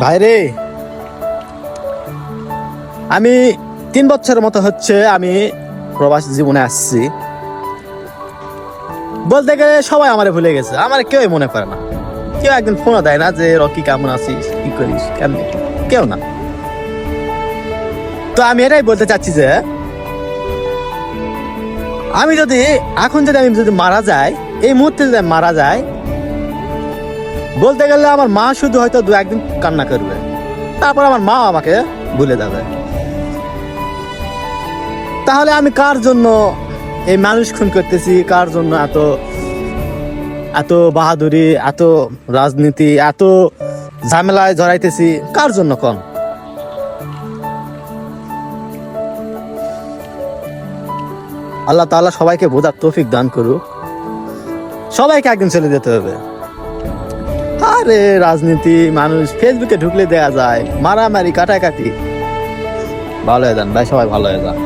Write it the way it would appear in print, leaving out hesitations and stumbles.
ভাইরে, আমি 3 বছরের মতো হচ্ছে আমি প্রবাসী জীবনে আসছি। বলতে গেলে সবাই আমারে ভুলে গেছে, আমার কেউই মনে করে না। কেউ একদিন ফোনও দেয় না যে রকি কেমন আছিস, কি করিস, কেমন, কেউ না। তো আমি এটাই বলতে চাচ্ছি যে আমি যদি আমি যদি মারা যাই, এই মুহূর্তে যদি আমি মারা যাই, বলতে গেলে আমার মা শুধু হয়তো 2-1 দিন কান্না করবে, তারপর আমার মা আমাকে ভুলে যাবে। তাহলে আমি কার জন্য এই মানুষ খুন করতেছি, কার জন্য এত এত বাহাদুরি, এত রাজনীতি, এত ঝামেলায় জড়াইতেছি, কার জন্য কোন? আল্লাহ তাআলা সবাইকে বোঝার তৌফিক দান করুক। সবাইকে একদিন চলে যেতে হবে। আরে রাজনীতি, মানুষ ফেসবুকে ঢুকলে দেখা যায় মারামারি, কাটাকাটি। ভালো হয়ে যান ভাই, সবাই ভালো হয়ে যান।